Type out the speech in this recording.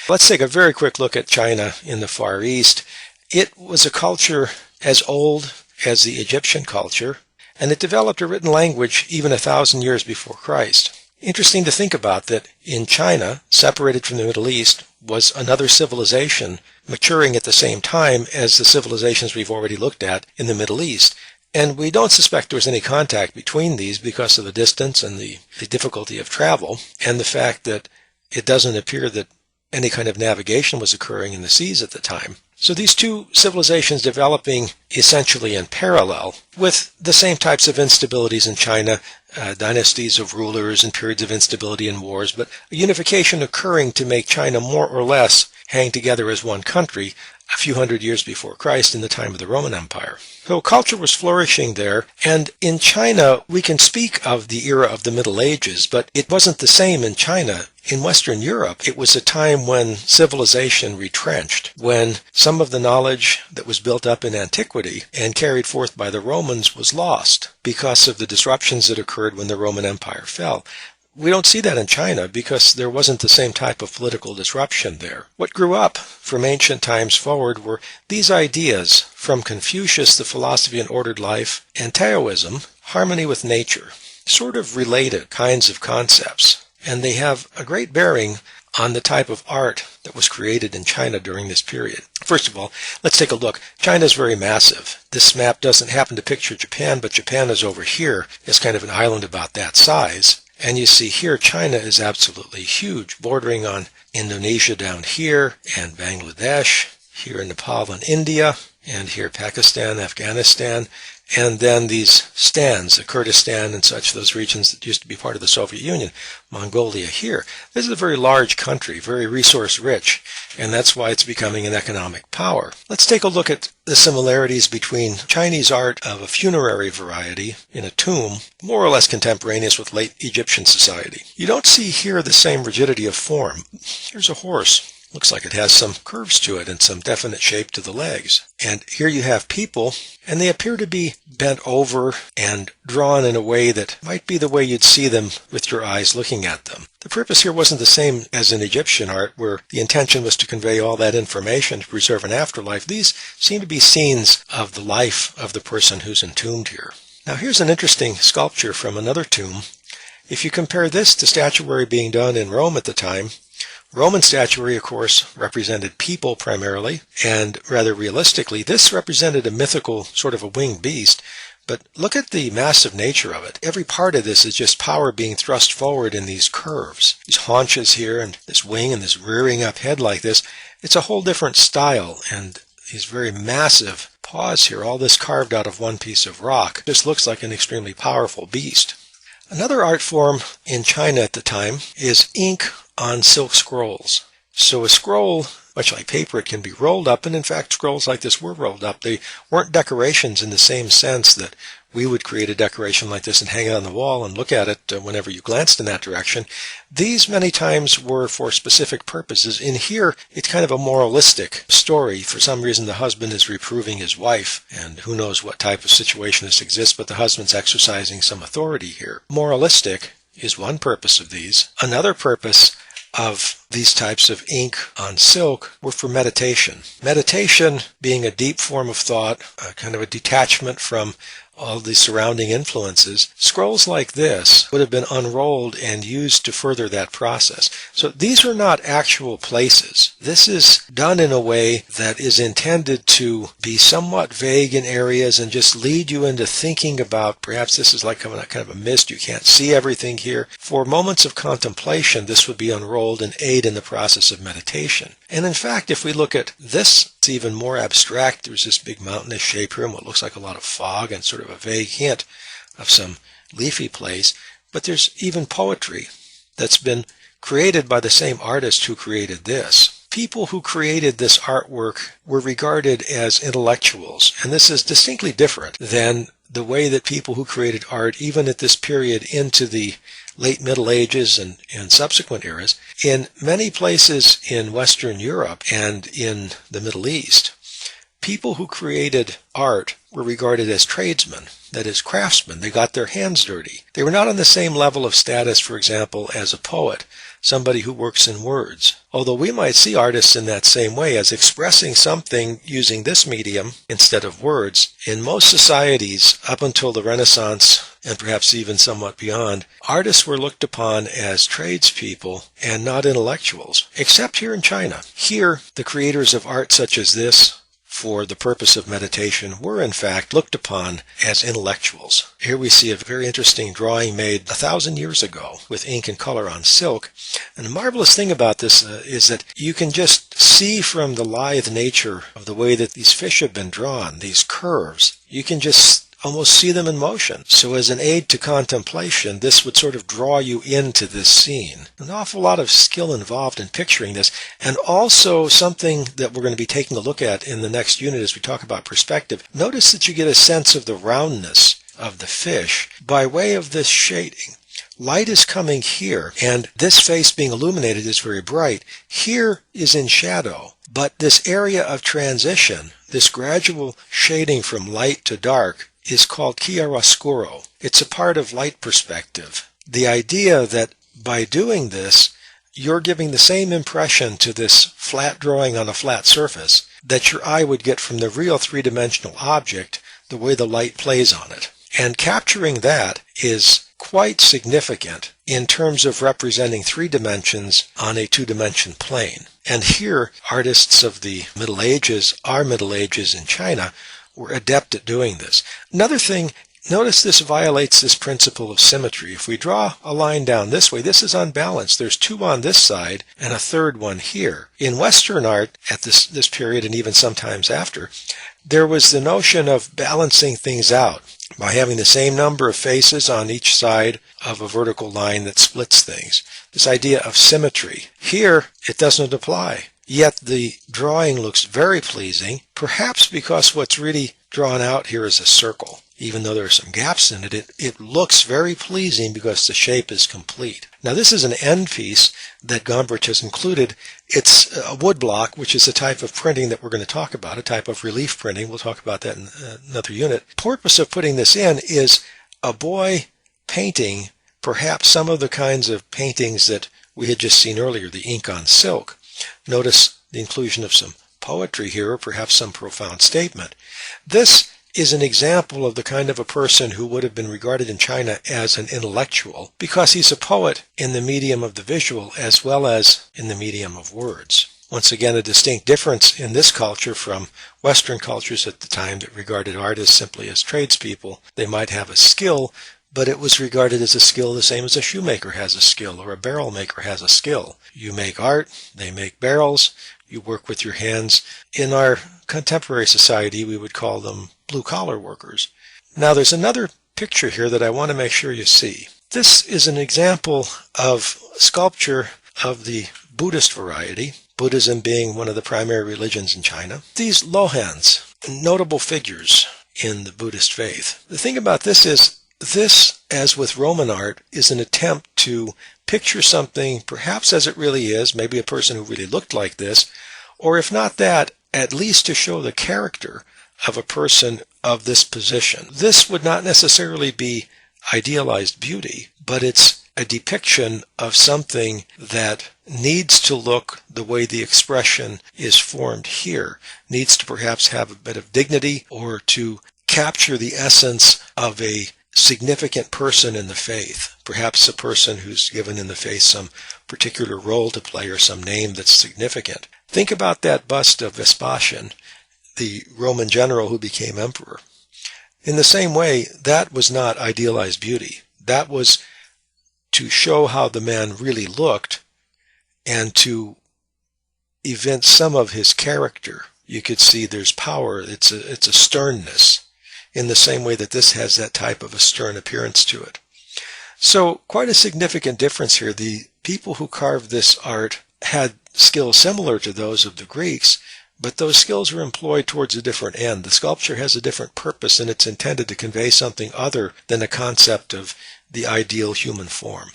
Let's take a very quick look at China in the Far East. It was a culture as old as the Egyptian culture, and it developed a written language even 1,000 years before Christ. Interesting to think about that in China, separated from the Middle East, was another civilization maturing at the same time as the civilizations we've already looked at in the Middle East. And we don't suspect there was any contact between these because of the distance and the difficulty of travel, and the fact that it doesn't appear that any kind of navigation was occurring in the seas at the time. So these two civilizations developing essentially in parallel with the same types of instabilities in China, dynasties of rulers and periods of instability and wars, but a unification occurring to make China more or less hang together as one country a few hundred years before Christ in the time of the Roman Empire. So culture was flourishing there, and in China we can speak of the era of the Middle Ages, but it wasn't the same in China. In Western Europe, it was a time when civilization retrenched, when some of the knowledge that was built up in antiquity and carried forth by the Romans was lost because of the disruptions that occurred when the Roman Empire fell. We don't see that in China because there wasn't the same type of political disruption there. What grew up from ancient times forward were these ideas from Confucius, the philosophy of ordered life, and Taoism, harmony with nature, sort of related kinds of concepts. And they have a great bearing on the type of art that was created in China during this period. First of all, let's take a look. China is very massive. This map doesn't happen to picture Japan, but Japan is over here. It's kind of an island about that size. And you see here, China is absolutely huge, bordering on Indonesia down here, and Bangladesh, here in Nepal and India, and here Pakistan, Afghanistan, and then these stands, the Kurdistan and such, those regions that used to be part of the Soviet Union, Mongolia here. This is a very large country, very resource rich, and that's why it's becoming an economic power. Let's take a look at the similarities between Chinese art of a funerary variety in a tomb, more or less contemporaneous with late Egyptian society. You don't see here the same rigidity of form. Here's a horse. Looks like it has some curves to it and some definite shape to the legs. And here you have people, and they appear to be bent over and drawn in a way that might be the way you'd see them with your eyes looking at them. The purpose here wasn't the same as in Egyptian art, where the intention was to convey all that information to preserve an afterlife. These seem to be scenes of the life of the person who's entombed here. Now here's an interesting sculpture from another tomb. If you compare this to statuary being done in Rome at the time, Roman statuary, of course, represented people primarily, and rather realistically, this represented a mythical sort of a winged beast. But look at the massive nature of it. Every part of this is just power being thrust forward in these curves. These haunches here, and this wing, and this rearing up head like this. It's a whole different style, and these very massive paws here, all this carved out of one piece of rock. This looks like an extremely powerful beast. Another art form in China at the time is ink on silk scrolls. So a scroll, much like paper, it can be rolled up, and in fact scrolls like this were rolled up. They weren't decorations in the same sense that we would create a decoration like this and hang it on the wall and look at it whenever you glanced in that direction. These many times were for specific purposes. In here, it's kind of a moralistic story. For some reason, the husband is reproving his wife, and who knows what type of situation this exists, but the husband's exercising some authority here. Moralistic is one purpose of these. Another purpose of these types of ink on silk were for meditation. Meditation being a deep form of thought, a kind of a detachment from all the surrounding influences. Scrolls like this would have been unrolled and used to further that process. So these are not actual places. This is done in a way that is intended to be somewhat vague in areas and just lead you into thinking about, perhaps this is like kind of a mist, you can't see everything here. For moments of contemplation, this would be unrolled and aid in the process of meditation. And in fact, if we look at this, it's even more abstract. There's this big mountainous shape here and what looks like a lot of fog and sort of a vague hint of some leafy place. But there's even poetry that's been created by the same artist who created this. People who created this artwork were regarded as intellectuals, and this is distinctly different than the way that people who created art, even at this period into the late Middle Ages and subsequent eras, in many places in Western Europe and in the Middle East, People who created art were regarded as tradesmen, that is, craftsmen. They got their hands dirty. They were not on the same level of status, for example, as a poet, somebody who works in words. Although we might see artists in that same way as expressing something using this medium instead of words. In most societies, up until the Renaissance, and perhaps even somewhat beyond, artists were looked upon as tradespeople and not intellectuals, except here in China. Here, the creators of art such as this, for the purpose of meditation, were in fact looked upon as intellectuals. Here we see a very interesting drawing made 1,000 years ago with ink and color on silk. And the marvelous thing about this is that you can just see from the lithe nature of the way that these fish have been drawn, these curves, you can just almost see them in motion. So as an aid to contemplation, this would sort of draw you into this scene. An awful lot of skill involved in picturing this, and also something that we're going to be taking a look at in the next unit as we talk about perspective. Notice that you get a sense of the roundness of the fish by way of this shading. Light is coming here, and this face being illuminated is very bright. Here is in shadow, but this area of transition, this gradual shading from light to dark, is called chiaroscuro. It's a part of light perspective. The idea that by doing this, you're giving the same impression to this flat drawing on a flat surface that your eye would get from the real three-dimensional object, the way the light plays on it. And capturing that is quite significant in terms of representing three dimensions on a two-dimension plane. And here, artists of the Middle Ages, our Middle Ages in China, were adept at doing this. Another thing, notice this violates this principle of symmetry. If we draw a line down this way, this is unbalanced. There's two on this side and a third one here. In Western art, at this period and even sometimes after, there was the notion of balancing things out by having the same number of faces on each side of a vertical line that splits things. This idea of symmetry. Here, it doesn't apply. Yet the drawing looks very pleasing, perhaps because what's really drawn out here is a circle. Even though there are some gaps in it, it looks very pleasing because the shape is complete. Now this is an end piece that Gombrich has included. It's a woodblock, which is a type of printing that we're going to talk about, a type of relief printing. We'll talk about that in another unit. The purpose of putting this in is a boy painting perhaps some of the kinds of paintings that we had just seen earlier, the ink on silk. Notice the inclusion of some poetry here, or perhaps some profound statement. This is an example of the kind of a person who would have been regarded in China as an intellectual, because he's a poet in the medium of the visual as well as in the medium of words. Once again, a distinct difference in this culture from Western cultures at the time that regarded artists simply as tradespeople. They might have a skill, but it was regarded as a skill the same as a shoemaker has a skill or a barrel maker has a skill. You make art, they make barrels, you work with your hands. In our contemporary society, we would call them blue-collar workers. Now there's another picture here that I want to make sure you see. This is an example of sculpture of the Buddhist variety, Buddhism being one of the primary religions in China. These Lohans, notable figures in the Buddhist faith. The thing about this is, this, as with Roman art, is an attempt to picture something perhaps as it really is, maybe a person who really looked like this, or if not that, at least to show the character of a person of this position. This would not necessarily be idealized beauty, but it's a depiction of something that needs to look the way the expression is formed here, needs to perhaps have a bit of dignity or to capture the essence of a significant person in the faith, perhaps a person who's given in the faith some particular role to play or some name that's significant. Think about that bust of Vespasian, the Roman general who became emperor. In the same way, that was not idealized beauty. That was to show how the man really looked and to evince some of his character. You could see there's power. It's a sternness, in the same way that this has that type of a stern appearance to it. So quite a significant difference here. The people who carved this art had skills similar to those of the Greeks, but those skills were employed towards a different end. The sculpture has a different purpose, and it's intended to convey something other than a concept of the ideal human form.